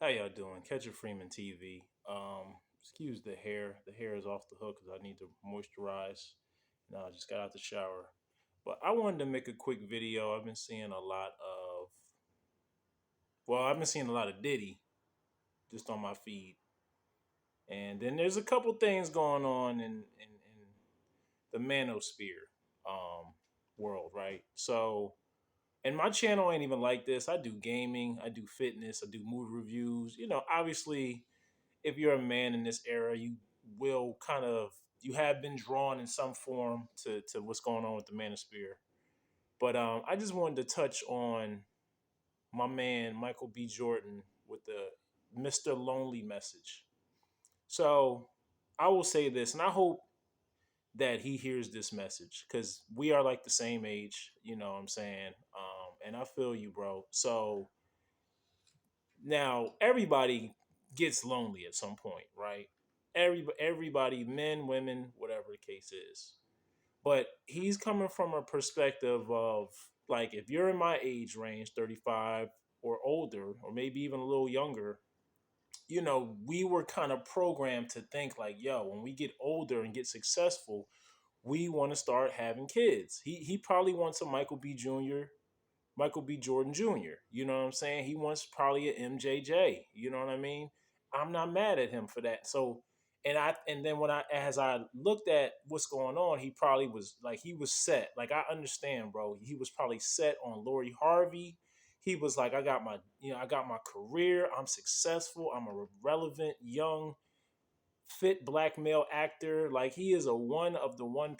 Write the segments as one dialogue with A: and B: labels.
A: How y'all doing? Catcher Freeman TV. Excuse the hair. The hair is off the hook because I need to moisturize. Now I just got out the shower. But I wanted to make a quick video. I've been seeing a lot of, I've been seeing a lot of Diddy just on my feed. And then there's a couple things going on in the manosphere world, right? So, and my channel ain't even like this. I do gaming, I do fitness, I do movie reviews. Obviously, if you're a man in this era, will kind of you have been drawn in some form to what's going on with the manosphere. But I just wanted to touch on my man Michael B. Jordan with the Mr. Lonely message. So I will say this, and I hope that he hears this message because we are like the same age. You know what I'm saying? And I feel you, bro. So now everybody gets lonely at some point, right? Everybody, men, women, whatever the case is. But he's coming from a perspective of like if you're in my age range, 35 or older, or maybe even a little younger, we were kind of programmed to think like, yo, when we get older and get successful, we want to start having kids. He probably wants a Michael B. Jordan Jr. You know what I'm saying? He wants probably an MJJ. You know what I mean? I'm not mad at him for that. So, and then as I looked at what's going on, he probably was like he was set. Like I understand, bro. He was probably set on Lori Harvey. He was like, I got my career. I'm successful. I'm a relevant young fit black male actor. Like he is a one of the 1%.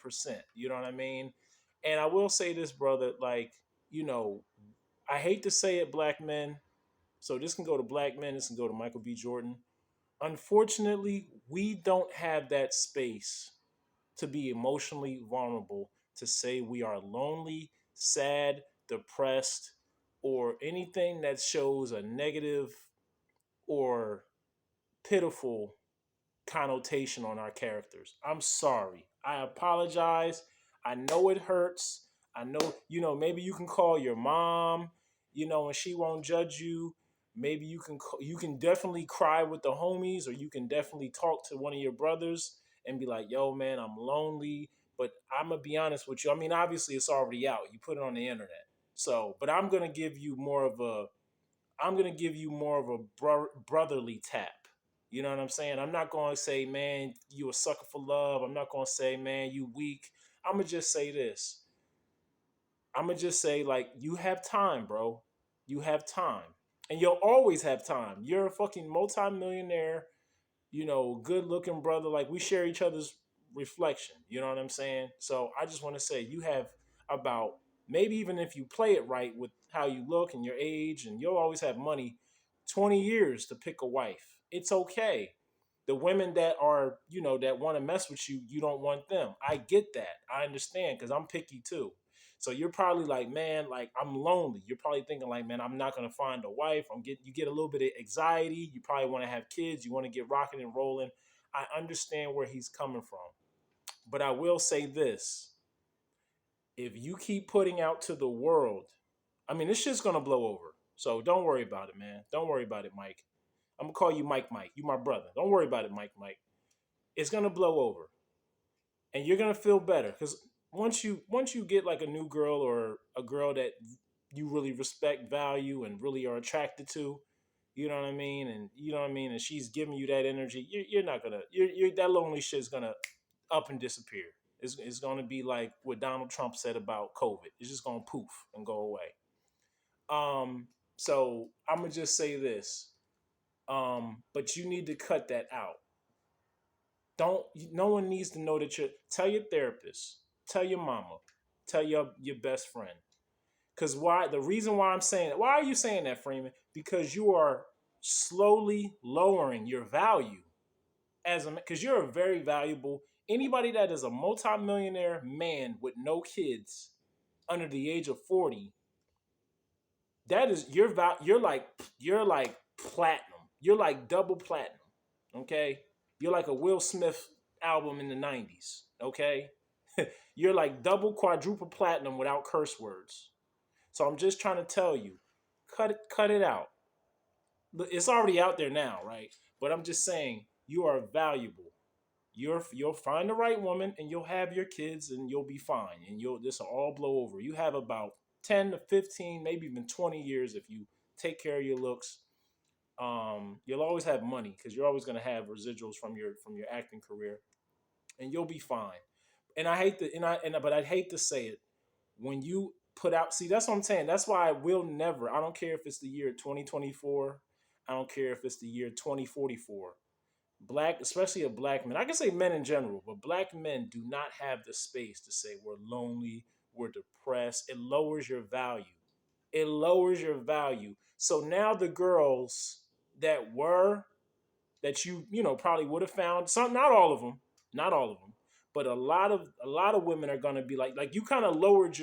A: You know what I mean? And I will say this, brother. Like you know, I hate to say it, black men. So this can go to black men. This can go to Michael B. Jordan. Unfortunately, we don't have that space to be emotionally vulnerable to say we are lonely, sad, depressed, or anything that shows a negative or pitiful connotation on our characters. I'm sorry. I apologize. I know it hurts. I know, maybe you can call your mom, and she won't judge you. Maybe you can definitely cry with the homies, or you can definitely talk to one of your brothers and be like, "Yo, man, I'm lonely." But I'm gonna be honest with you. I mean, obviously, it's already out. You put it on the internet. So, but I'm gonna give you more of a brotherly tap. You know what I'm saying? I'm not gonna say, man, you a sucker for love. I'm not gonna say, man, you weak. I'm gonna just say this. I'm gonna just say, like, you have time, bro. You have time, and you'll always have time. You're a fucking multimillionaire, good looking brother. Like we share each other's reflection. You know what I'm saying? So I just want to say you have about maybe even if you play it right with how you look and your age, and you'll always have money, 20 years to pick a wife. It's okay. The women that are, that want to mess with you, you don't want them. I get that. I understand because I'm picky too. So you're probably like, man, like I'm lonely. You're probably thinking like, man, I'm not gonna find a wife. You get a little bit of anxiety. You probably want to have kids. You want to get rocking and rolling. I understand where he's coming from. But I will say this. If you keep putting out to the world, I mean, this shit's gonna blow over. So don't worry about it, man. Don't worry about it, Mike. I'm gonna call you Mike Mike. You my brother. Don't worry about it, Mike Mike. It's gonna blow over. And you're gonna feel better. Because once you get like a new girl or a girl that you really respect, value, and really are attracted to, you know what I mean, and she's giving you that energy, you're not gonna you're that lonely shit's gonna up and disappear. It's gonna be like what Donald Trump said about COVID. It's just gonna poof and go away. So I'm gonna just say this. But you need to cut that out. Don't No one needs to know that you tell your therapist, tell your mama, tell your best friend. Cause why the reason why I'm saying why are you saying that, Freeman? Because you are slowly lowering your value as a because you're a very valuable anybody that is a multimillionaire man with no kids under the age of 40, that is you're like platinum. You're like double platinum. Okay? You're like a Will Smith album in the 90s. Okay? You're like double quadruple platinum without curse words. So I'm just trying to tell you, cut it out. It's already out there now, right? But I'm just saying, you are valuable. You'll find the right woman, and you'll have your kids, and you'll be fine, and you'll this will all blow over. You have about 10 to 15, maybe even 20 years if you take care of your looks. You'll always have money because you're always going to have residuals from your acting career, and you'll be fine. And I hate to, and I and but I hate to say it, when you put out, see, that's what I'm saying. That's why I will never. I don't care if it's the year 2024. I don't care if it's the year 2044. Black, especially a black man. I can say men in general, but black men do not have the space to say we're lonely, we're depressed. It lowers your value. It lowers your value. So now the girls that were that you know probably would have found some, not all of them, not all of them, but a lot of women are gonna be like you kind of lowered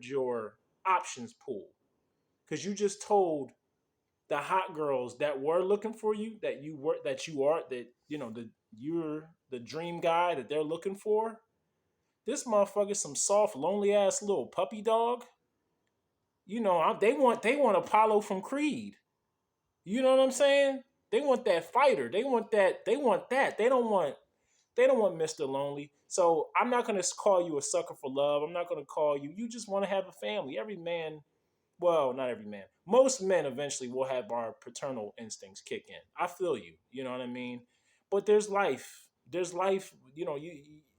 A: your options pool because you just told the hot girls that were looking for you that you know that you're the dream guy that they're looking for. This motherfucker, some soft, lonely ass little puppy dog. You know, they want Apollo from Creed. You know what I'm saying? They want that fighter. They want that. They want that. They don't want Mr. Lonely. So I'm not gonna call you a sucker for love. I'm not gonna call you. You just want to have a family. Every man, well, not every man. Most men eventually will have our paternal instincts kick in. I feel you. You know what I mean? But there's life. There's life. You know,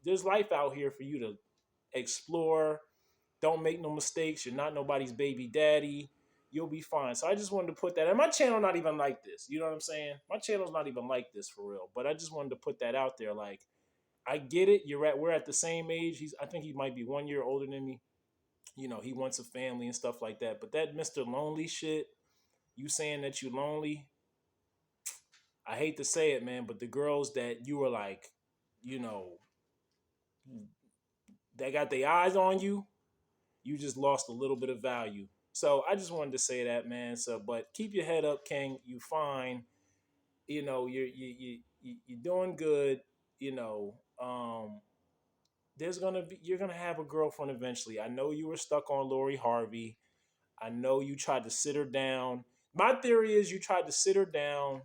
A: there's life out here for you to explore. Don't make no mistakes. You're not nobody's baby daddy. You'll be fine. So I just wanted to put that. And my channel not even like this. You know what I'm saying? My channel's not even like this for real. But I just wanted to put that out there. Like, I get it. We're at the same age. I think he might be 1 year older than me. You know, he wants a family and stuff like that. But that Mr. Lonely shit, you saying that you lonely, I hate to say it, man, but the girls that you were like, you know, that got their eyes on you, you just lost a little bit of value. So I just wanted to say that, man. So, but keep your head up, King. You fine. You know, you're doing good. You know, you're gonna have a girlfriend eventually. I know you were stuck on Lori Harvey. I know you tried to sit her down. My theory is you tried to sit her down.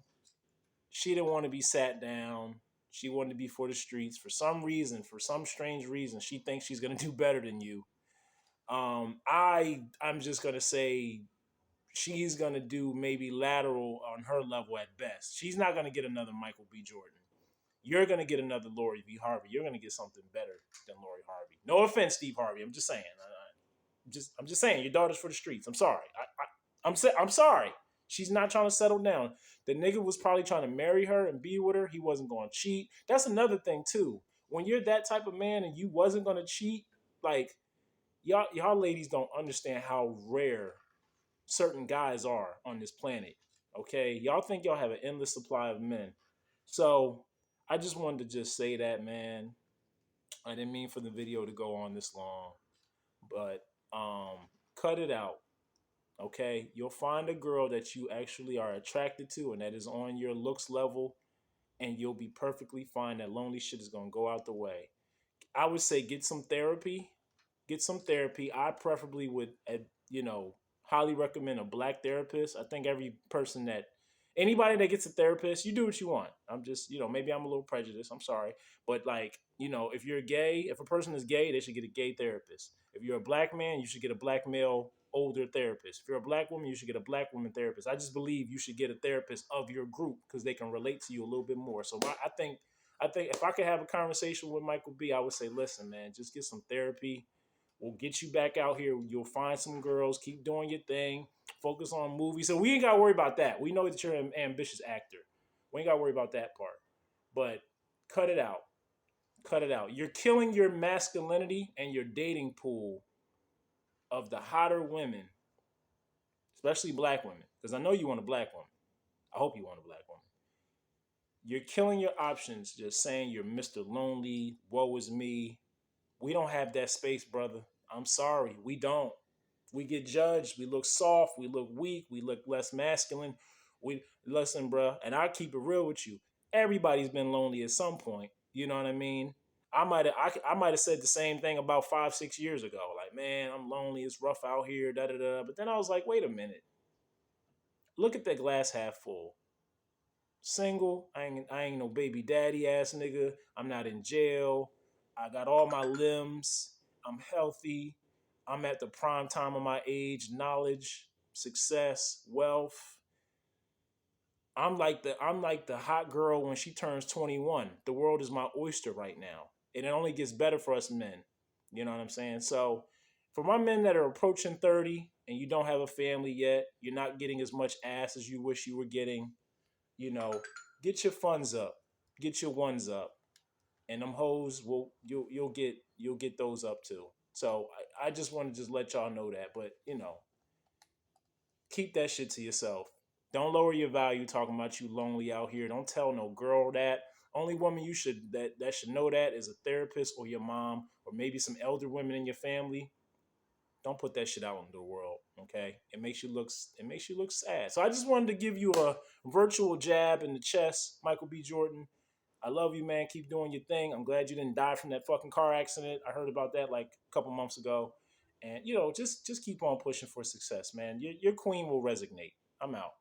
A: She didn't want to be sat down. She wanted to be for the streets for some reason, for some strange reason. She thinks she's gonna do better than you. I'm just gonna say she's gonna do maybe lateral on her level at best. She's not gonna get another Michael B. Jordan. You're gonna get another Lori V. Harvey. You're gonna get something better than Lori Harvey. No offense, Steve Harvey. I'm just saying. I'm just saying. Your daughter's for the streets. I'm sorry. I'm sorry. She's not trying to settle down. The nigga was probably trying to marry her and be with her. He wasn't going to cheat. That's another thing too. When you're that type of man and you wasn't going to cheat, like y'all ladies don't understand how rare certain guys are on this planet. Okay, y'all think y'all have an endless supply of men. So I just wanted to just say that, man. I didn't mean for the video to go on this long, but cut it out. Okay, you'll find a girl that you actually are attracted to and that is on your looks level, and you'll be perfectly fine. That lonely shit is gonna go out the way. I would say get some therapy. Get some therapy. I preferably would, you know, highly recommend a black therapist. I think anybody that gets a therapist, you do what you want. I'm just, you know, maybe I'm a little prejudiced. I'm sorry, but like, you know, if a person is gay, they should get a gay therapist. If you're a black man, you should get a black male older therapist. If you're a black woman, you should get a black woman therapist. I just believe you should get a therapist of your group because they can relate to you a little bit more. So I think if I could have a conversation with Michael B, I would say, listen, man, just get some therapy. We'll get you back out here. You'll find some girls. Keep doing your thing. Focus on movies. So we ain't got to worry about that. We know that you're an ambitious actor. We ain't got to worry about that part. But cut it out. Cut it out. You're killing your masculinity and your dating pool of the hotter women, especially black women. Because I know you want a black woman. I hope you want a black woman. You're killing your options just saying you're Mr. Lonely, woe is me. We don't have that space, brother. I'm sorry. We don't. We get judged. We look soft. We look weak. We look less masculine. We listen, bro. And I keep it real with you. Everybody's been lonely at some point. You know what I mean? I might have said the same thing about 5 6 years ago. Like, man, I'm lonely. It's rough out here. Da da da. But then I was like, wait a minute. look at that glass half full. Single, I ain't no baby daddy ass nigga. I'm not in jail. I got all my limbs. I'm healthy. I'm at the prime time of my age, knowledge, success, wealth. I'm like the hot girl when she turns 21. The world is my oyster right now. And it only gets better for us men. You know what I'm saying? So for my men that are approaching 30 and you don't have a family yet, you're not getting as much ass as you wish you were getting, you know, get your funds up. Get your ones up. And them hoes will you'll get those up too. So I just want to just let y'all know that. But keep that shit to yourself. Don't lower your value talking about you lonely out here. Don't tell no girl that. Only woman you should that should know that is a therapist or your mom or maybe some elder women in your family. Don't put that shit out into the world, okay? It makes you look sad. So I just wanted to give you a virtual jab in the chest, Michael B. Jordan. I love you, man. Keep doing your thing. I'm glad you didn't die from that fucking car accident. I heard about that like a couple months ago. And just keep on pushing for success, man. Your queen will resonate. I'm out.